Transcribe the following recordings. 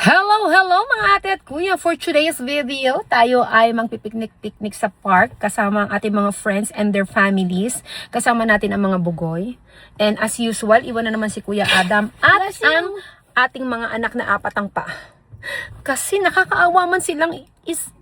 Hello, hello mga ate at kuya. For today's video, tayo ay magpipiknik-piknik sa park kasama ang ating mga friends and their families. Kasama natin ang mga bugoy. And as usual, iwan na naman si Kuya Adam at ang ating mga anak na apatang pa. Kasi nakakaawa man silang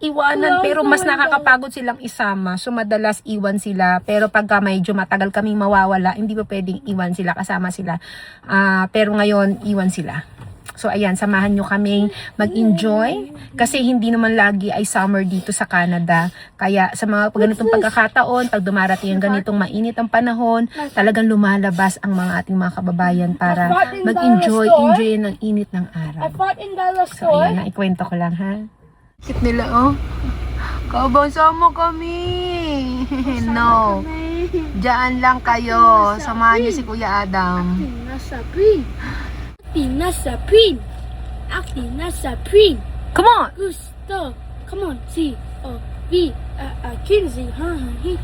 iwanan, pero mas nakakapagod silang isama. So madalas iwan sila, pero pagka medyo matagal kaming mawawala, hindi pa pwedeng iwan sila, kasama sila. Pero ngayon, iwan sila. So ayan, samahan nyo kaming mag-enjoy kasi hindi naman lagi ay summer dito sa Canada. Kaya sa mga ganitong pagkakataon, pag dumarating ang ganitong mainit ang panahon, talagang lumalabas ang mga ating mga kababayan para mag-enjoy ng init ng araw. So ayan, ikwento ko lang ha. Kit nila oh. Kabang sama kami. No. Diyan lang kayo. Samahan niyo si Kuya Adam. Nasa print. Acting nasa print. Come on. Gusto. Come on. C O V Kinsey. He.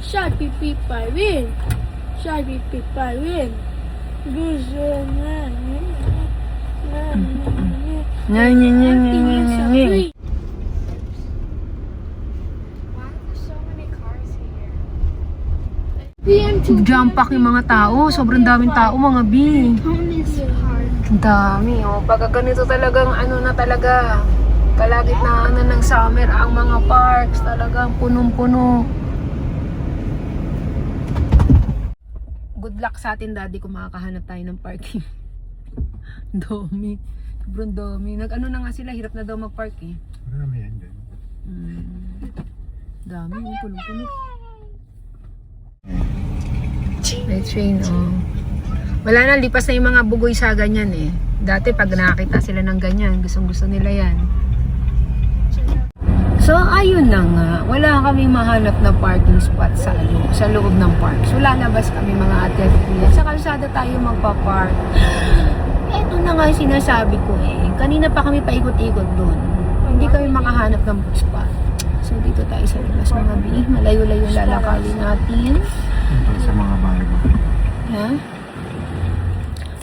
Shy pipi pa rin. Shy pipi pa rin. Gusto na. Acting nasa print. Jump pack yung mga tao. Sobrang daming tao mga B. Ang dami oh. Pagka ganito talagang ano na talaga. Kalagitnaan na ng summer ang mga parks. Talagang punong-puno. Good luck sa atin daddy kung makakahanap tayo ng parking. Dami. Sobrang dami. Nag-ano na nga sila. Hirap na daw mag-park eh. Marami yan din. Dami oh. Punong-puno. May train, oh. Wala na, lipas na yung mga bugoy sa ganyan eh. Dati pag nakakita sila ng ganyan, gustong-gusto nila yan. So, ayun na nga. Wala kaming mahanap na parking spot sa loob ng park. So, lalabas kami mga ate at kuya. Sa kalsada tayo magpa-park. Eto na nga yung sinasabi ko eh. Kanina pa kami paikot-ikot doon. Hindi kami makahanap ng spot. So, dito tayo sa labas mga bi. Malayo-layo lalakarin natin. Sa mga bahay-bahay. Ha?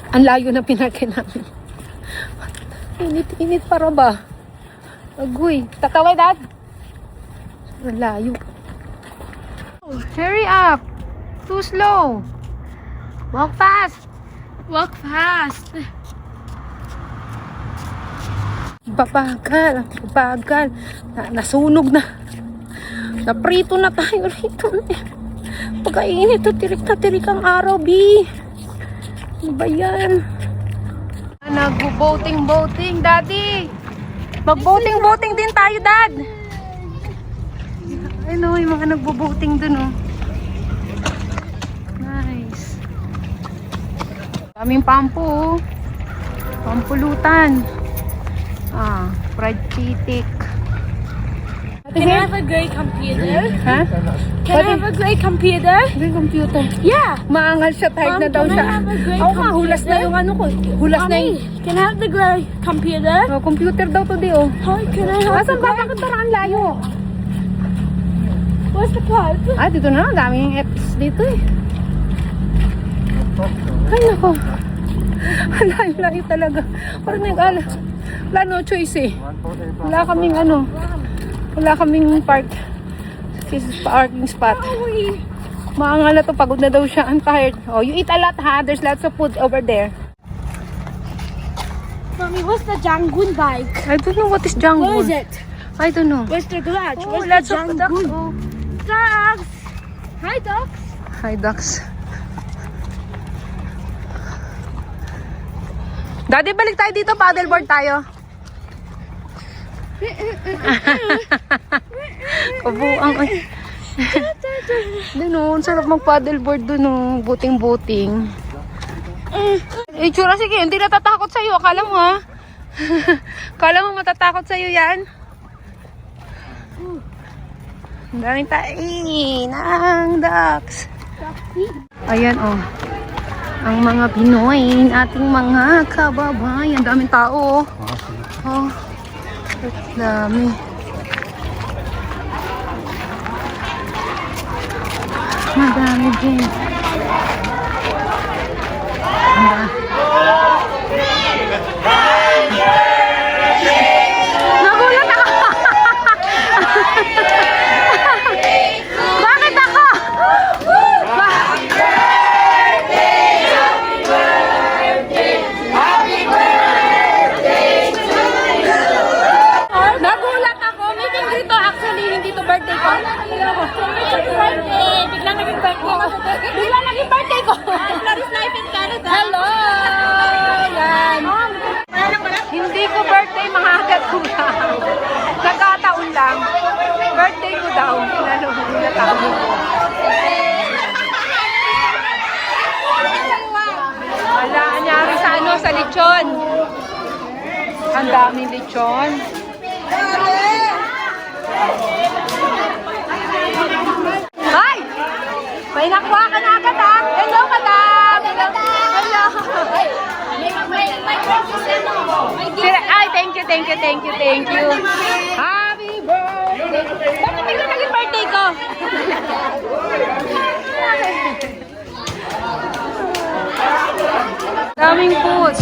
Ang layo na pinagkin namin. Init-init para ba? Agoy. Tataway, Dad. Ang layo. Hurry up. Too slow. Walk fast. Walk fast. Babagal. Babagal. Nasunog na. Naprito na tayo rito. Pagkainit to, tirik na tirik ang araw, B. Ano ba yan? Nag-boating, Daddy. Mag-boating din tayo, Dad. Ayun, yung mga nagbo-boating dun, oh. Nice. Daming pampo, oh. Pampulutan. Fried chitik. Can I have a gray computer? Ha? Can I have a gray computer? May computer. Yeah. Maangal siya, tired na daw can I siya. have a gray Oo nga, hulas na computer? yung ano ko. Hulas na yung... Mommy, can I have the gray computer? Oh, computer daw to di, oh. Hi, can I have Asan the ba? gray? Bakit parang layo? Where's the plug? Dito na. Daming apps dito, eh. Ay, nako. Ang layo talaga. Parang nag-ala. Wala no choice, eh. Wala kaming ano. Wala kaming parking spot. Maangal na to. Pagod na daw siya. I'm tired. Oh, you eat a lot, ha? There's lots of food over there. Mommy, what's the Jangun bike? I don't know what is jungle. Where is it? I don't know. Where's the garage? Oh, Where's lots the of ducks. Jangun? Oh. Ducks! Hi, ducks! Hi, ducks. Daddy, balik tayo dito. Paddleboard tayo. Kabuang. Ay. Doon o. Ang sarap mag-paddleboard doon o. Buting-buting. Itsura, sige. Hindi natatakot sa'yo. Akala mo ha? Akala mo matatakot sa'yo yan? Ang daming tain ng ducks. Ayan o. Ang mga Pinoy, ating mga kababayan. Ang daming tao o. Oh. Dami. Madami din. Ang daming lechon. Ay! May nakuha ka na agad ha? Hello, madam! Hello! Ay, thank you. Happy birthday! Bakit bigla naging birthday ko? Daming food.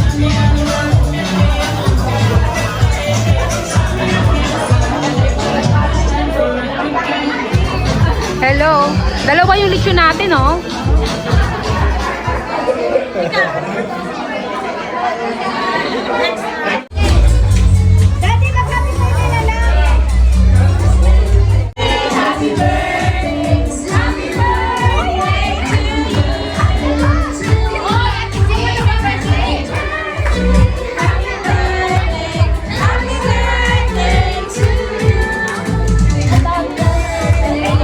Hello. Dalawa yung lechon natin, oh. Daddy, mag-happy birthday na lang! Happy birthday! Happy birthday to you! Happy birthday! Happy birthday! Happy birthday to you! Happy birthday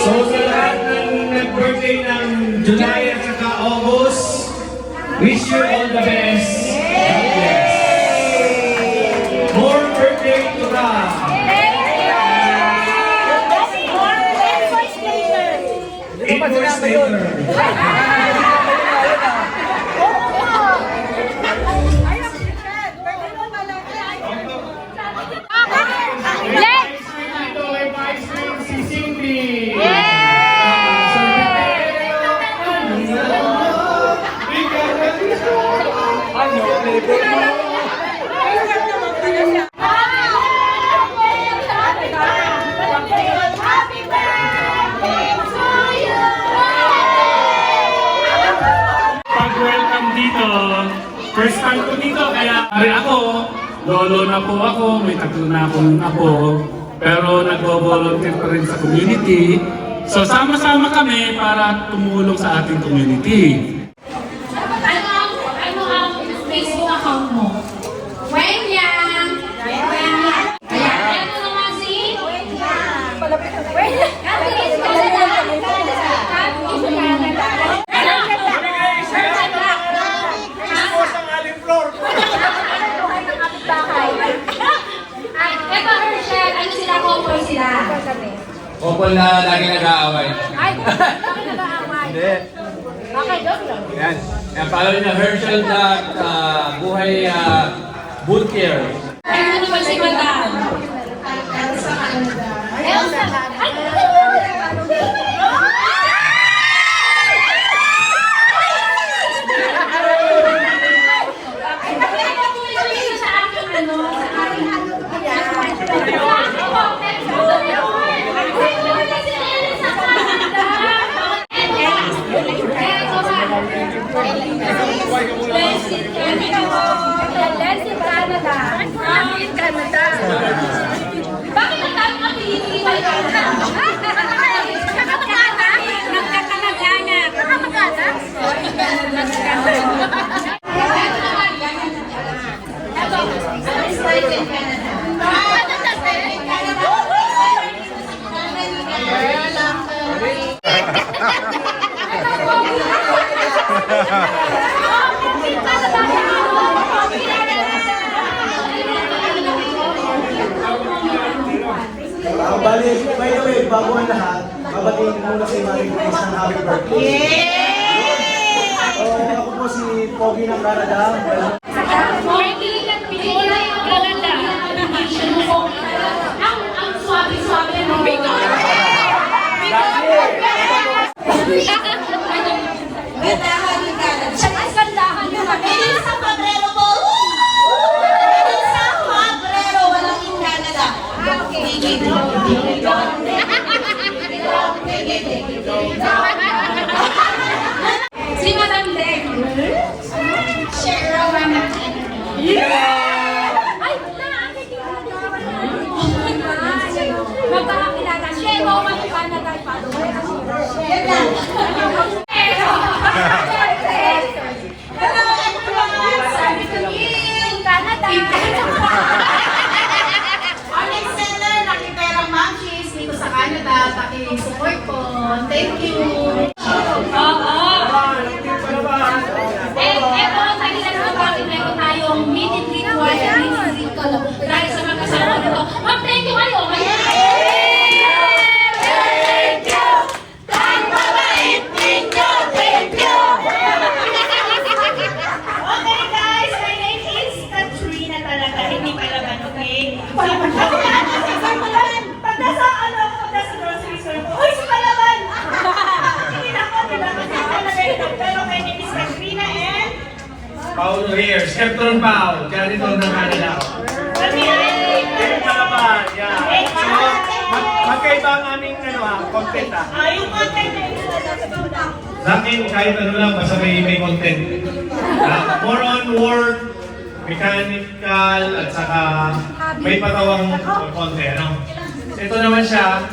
So sa lahat ng nag-birthday ng July at saka August, wish you all the best. God bless. More birthday to come. Eight voice later. Let's! Dito may ice cream si Cindy. Pag-welcome dito, first time ko dito, kaya ako, lolo na po ako, may tatlo na akong apo, pero nagbo-volunteer pa rin sa community. So sama-sama kami para tumulong sa ating community. Ano ang Facebook account mo? Wenya! Ayan, ano naman si? Happy Ito, Herschel, ano sila? Couple sila. Couple na lagi nag-aaway. Ay, bakit nag-aaway? Hindi. Okay, joke lang. Yan. Yan, follow niyo na Herschel na buhay boot care. Ano naman si Madam? Elsa. Ay, bakit ang dami ang pinipiliwan ka? Nagkakamag-anak. Nagkakamag-anak? Bali, by the way, bago ang lahat, babatiin ko muna si Marie Grace ng happy birthday. Ako po si Pogi ng Canada. Ang swabe-swabe mo. Gandahan yung Elisa Cabrero po! Elisa Cabrero, walang in Canada. Si Madam Deg. Cheryl Ramadan. Ay, na! Pag nasa grocery store ko, uy, si Palaban! Hindi na ako, diba? Kasi talaga ito. Pero my name is Katrina and... Paulo here, Skeptron Pao, janitor ng Canada. Kami ay... Palaban, yeah. Magkaiba ang aming content Yung content na ito na Sa akin, kahit ano lang, basta may content. More on work, mechanical, at saka may patawang konti. Ano? Ito naman siya,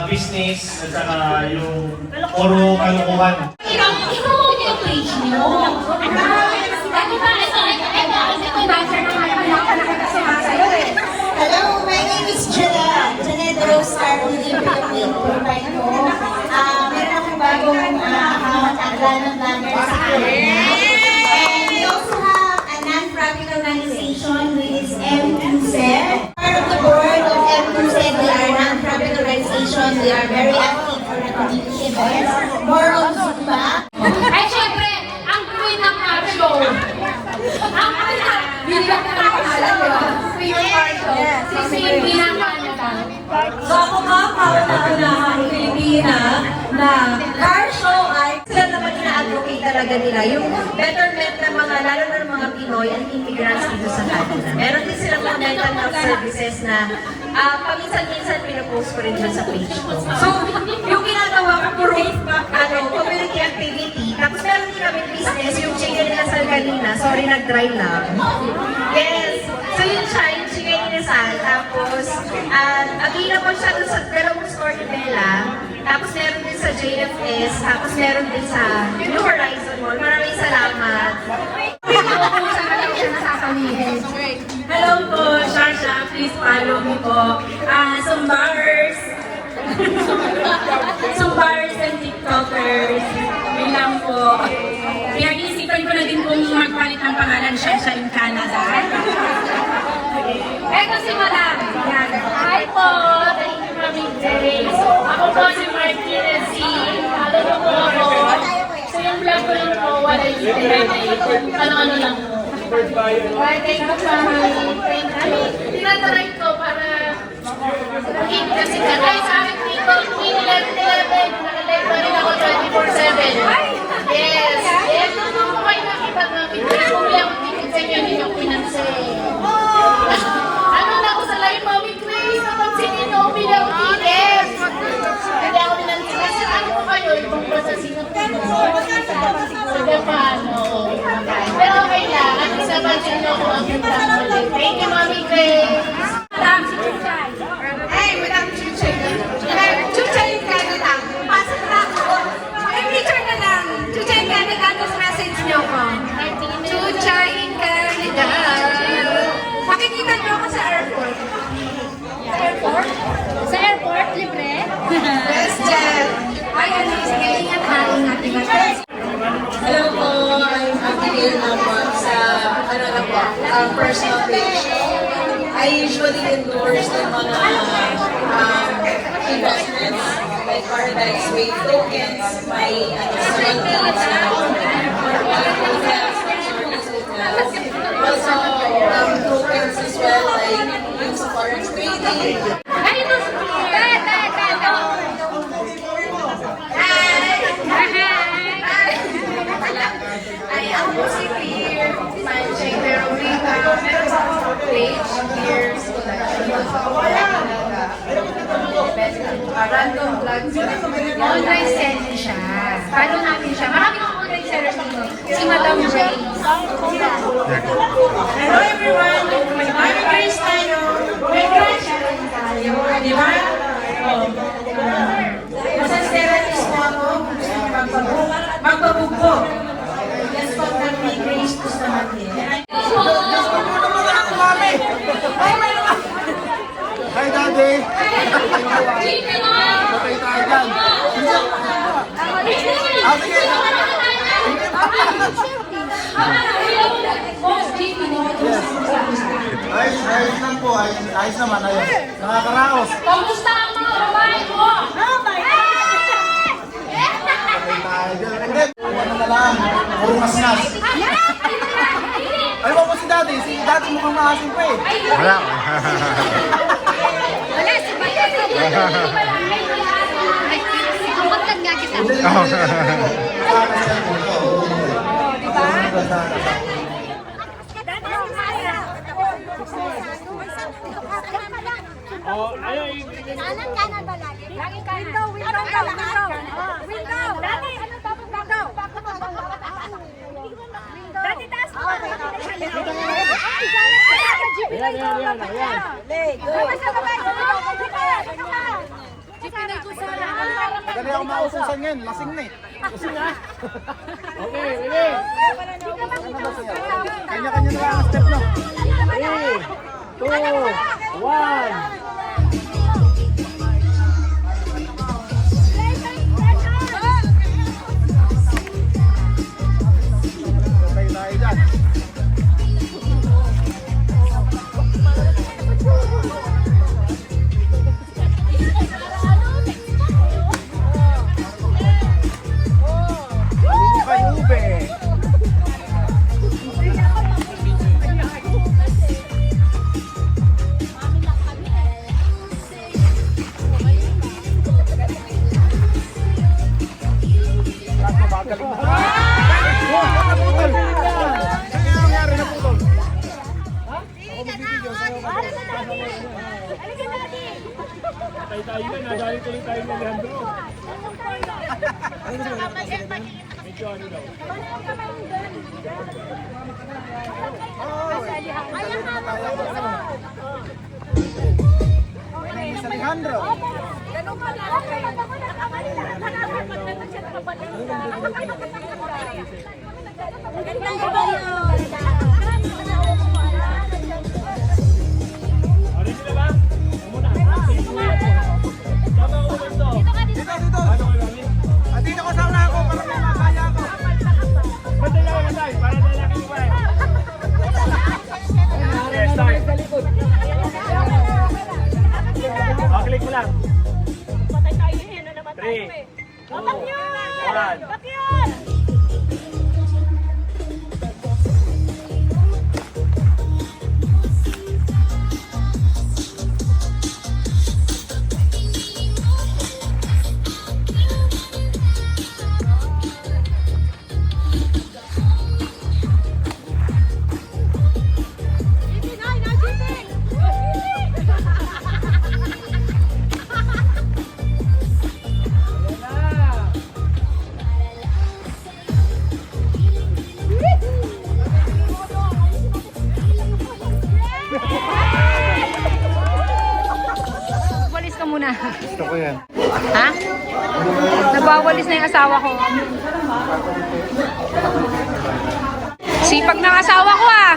business, at saka yung puro kalukuhan. Ikaw yung page niyo. Ano ba? Ito, kasi ito dancer na nakita sumasayo eh. Hello, my name is Janelle. Janelle Rose Star William Philippine profile ko. Meron akong bagong account at Lanang Banner sa akin. And we also have a non-profit organization which is M2Z. Part of the board of M2Z, we are a non-profit organization. We are very active for the community events. More on Zumba. Ay, syempre, ang queen ng art show. Ang queen ng... Bigyan ko na pangalan, di ba? Queen ng art show. Si Queen ng Canada. So ako nga, kauna-unahan Pilipina na car show ay sila naman ina-advocate talaga nila yung betterment ng mga, lalo na ng mga Pinoy and immigrants dito sa Canada. Meron din silang mga mental health services na paminsan-minsan pinapost ko rin dyan sa page ko. So, yung ginagawa ko puro community activity, tapos meron din kami business, yung chicken nila sa kanina, sorry nag-dry lang. Yes! So yun siya, yung chicken nila sa tapos available siya dun sa dalawang store ni Bella, tapos meron din sa JFS, tapos meron din sa New Horizon Mall. Maraming salamat! Hello po, Shasha. Please follow me po. Sumbars. Sumbars and TikTokers. May lang po. Pinag-iisipan ko na din kung magpalit ng pangalan Shasha in Canada. Eto si Madam. Yan. Hi po. Thank you, Mami Grace. Ako po si Martinez C. Ano po ako? So yung vlog ko lang po, wala yung internet. Ano-ano lang po. Why, thank you, Mami. Thank you. Tinatry ko para kasi katay sa akin dito, 11-11, nakalive pa rin ako 24/7. Yes. Yes, nung po kayo nakita namin, kaya bumili ako ticket sa inyo, hindi ako pinansin. Ano na ako sa live, Mami Grace, napansinin na bumili ako ticket. Hindi ako pinansin. Kasi ano po kayo, ibang pa sa Singapore. So, paano? Pero okay lang, at isa pansin nyo kung ang ganda ng ulit. Thank you, Mami Grace. Madam, si Chuchay. Hey, Madam Chuchay. Chuchay Canada. Pasok na ako. I-picture na lang. Chuchay Canada, tapos message niyo ko. Chuchay Canada. Makikita niyo ako sa airport. Sa airport? Sa airport, libre? Yes, Jeff. Ay, ano, sige, ingat ha, ingat. Hello po, I'm Abigail Namon sa personal page. I usually endorse the mga investments like Paradise Wave tokens, my small deals na hotels, also tokens as well like yung sa forex trading. Ay, ito si Ay, ako po si Pierre. Manching, pero meron sa akong page, Pierre's random vlogs. Online selling siya. Follow natin siya. Marami akong online sellers dito. Si Madam Ray. Hello everyone! Mami Grace tayo. May crush tayo. Di ba? Masaseratis mo ako. Gusto niyo magpabugbog. Yes po, Mami Grace. Gusto natin. Hi, Daddy! Patay tayo dyan. Ayos lang po. Ayos naman. Ayos. Nakakaraos. Kamusta ang mga babae mo? Patay tayo dyan. Hindi. Ano na lang. Puro mas-nas. Ano ba po si Daddy? daddy. Si daddy mukhang maasim pa eh. Wala. Wala, si Bayan. Kumuntan nga kita. Kanan ba lagi? Lagi kanan. Window. Dati, ano tapos window? Dati taas mo. Dali ako maususan ngayon. Lasing na eh. Okay, ready? Kanya-kanya na lang ang step no. 3, 2, 1. Sabay tayo dyan. Ube. Sa Alejandro. Dito ko sa una ako para may makaya ako. Click mo lang. 3, 2, 1. Walis ka muna. Gusto ko yan. Ha? Nagwawalis na yung asawa ko. Sipag ng asawa ko ah.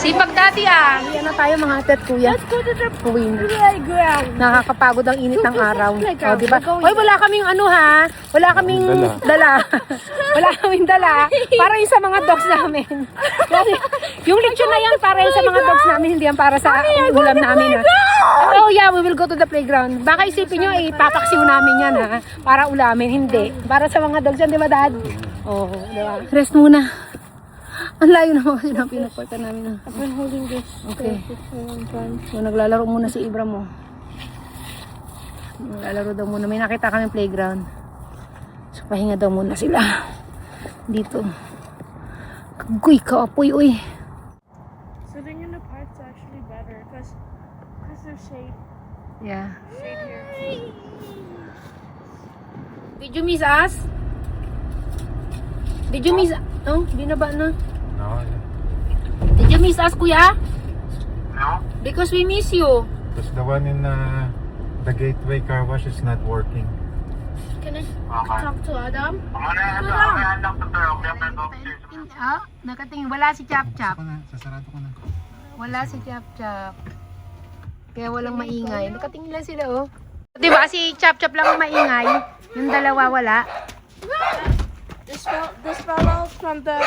Sipag dati ah. Yan na tayo mga ate at kuya. Let's go to the playground. Nakakapagod ang init ng araw. O, diba? Hoy, wala kaming ano ha. Wala kaming dala. Wala kaming dala. Para yung sa mga dogs namin. Yung lechon na yan para yung sa mga dogs namin. Hindi yan para sa ulam namin ha. Oh yeah, we will go to the playground. Baka isipin nyo, ipapaksiw namin yan ha. Para ulamin. Hindi. Para sa mga dogs yan, di ba dad? Oo, diba? Rest muna. Ang layo naman kasi ng pinaporta namin. I've been holding this. Okay. For a long time. So, naglalaro muna si Ibra mo. Naglalaro daw muna. May nakita kami playground. So, pahinga daw muna sila. Dito. Kagoy, kaapoy, uy. Sitting in the park's actually better because there's shade. Yeah. Shade here. Did you miss us? Did you miss... Oh, binaba na. No. Did you miss us, kuya? No. Because we miss you. Because the one in the Gateway car wash is not working. Can I talk to Adam? Ah, nakatingin. Wala si Chap Chap. Sasarado ko na. Wala si Chap Chap. Kaya walang maingay. Nakatingin lang sila, oh. Diba, si Chap Chap lang ang maingay. Yung dalawa wala. This fellow from the